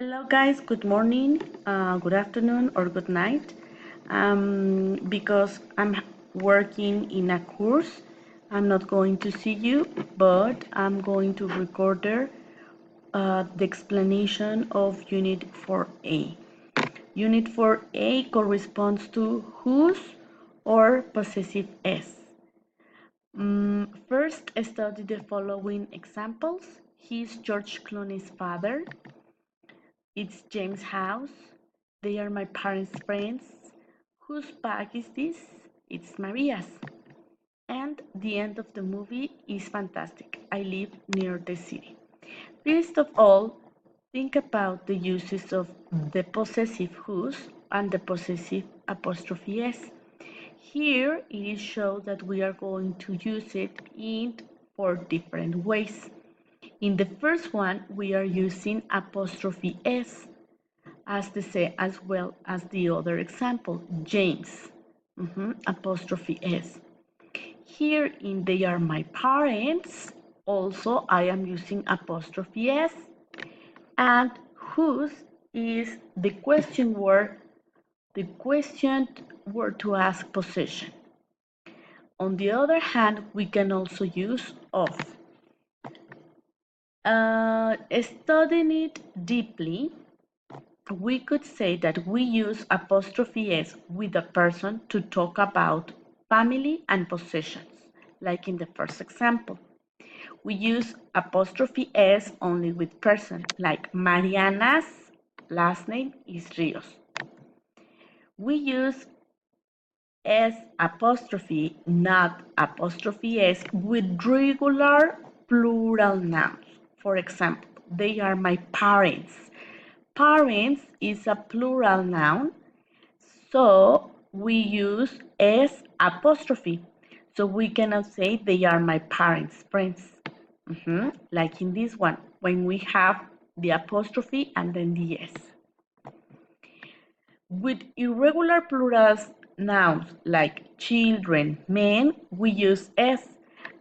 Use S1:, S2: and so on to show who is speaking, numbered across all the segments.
S1: Hello guys, good morning, good afternoon, or good night. Because I'm working in a course, I'm not going to see you, but I'm going to record the explanation of Unit 4A. Unit 4A corresponds to whose or possessive s. First, study the following examples. He's George Clooney's father. It's James' house. They are my parents' friends. Whose bag is this? It's Maria's. And the end of the movie is fantastic. I live near the city. First of all, think about the uses of the possessive whose and the possessive apostrophe s. Here it is shown that we are going to use it in 4 different ways. In the first one, we are using apostrophe s as well as the other example, James, apostrophe s. Here in they are my parents, also I am using apostrophe s, and whose is the question word to ask possession. On the other hand, we can also use of. Studying it deeply, we could say that we use apostrophe s with a person to talk about family and possessions, like in the first example. We use apostrophe s only with person, like Mariana's last name is Rios. We use s apostrophe, not apostrophe s, with regular plural nouns. For example, they are my parents. Parents is a plural noun, so we use s apostrophe. So we cannot say they are my parents' friends. Like in this one, when we have the apostrophe and then the s. With irregular plural nouns like children, men, we use s.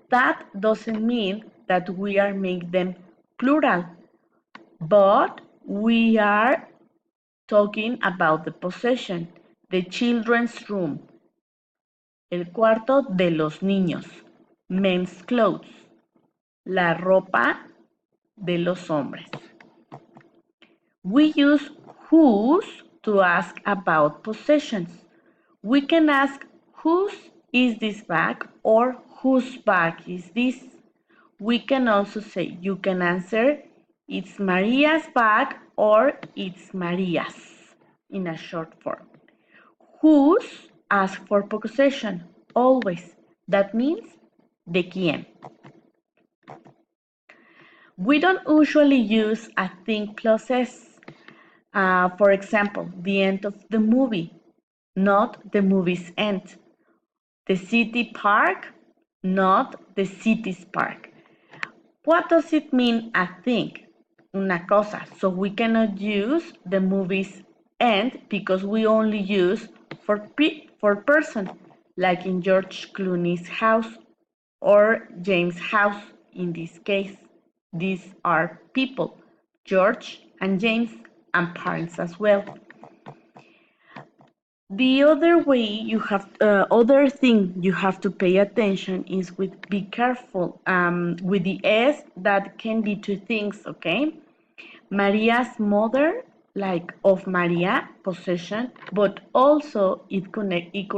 S1: That doesn't mean that we are making them plural, but we are talking about the possession, the children's room, el cuarto de los niños, men's clothes, la ropa de los hombres. We use whose to ask about possessions. We can ask whose is this bag or whose bag is this. We can also say, you can answer, it's Maria's bag or it's Maria's in a short form. Whose ask for possession, always. That means de quién. We don't usually use a thing plus s. For example, the end of the movie, not the movie's end. The city park, not the city's park. What does it mean a thing? Una cosa. So we cannot use the movie's end because we only use for person, like in George Clooney's house or James' house in this case. These are people, George and James, and parents as well. The other thing you have to pay attention is be careful with the s that can be two things, okay? Maria's mother, like of Maria, possession, but also it could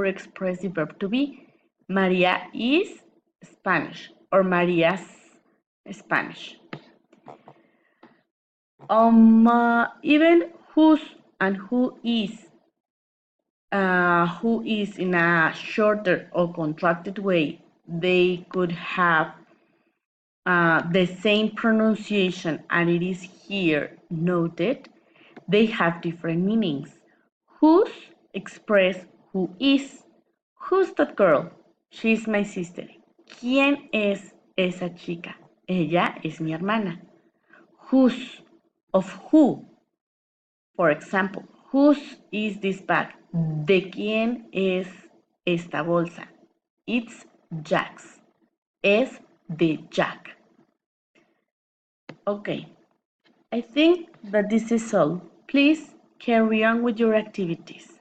S1: express the verb to be. Maria is Spanish or Maria's Spanish. Even whose and who is in a shorter or contracted way, they could have the same pronunciation, and it is here noted. They have different meanings. Whose express who is. Who's that girl? She's my sister. ¿Quién es esa chica? Ella es mi hermana. Whose of who. For example, whose is this bag? ¿De quién es esta bolsa? It's Jack's. Es de Jack. Okay. I think that this is all. Please carry on with your activities.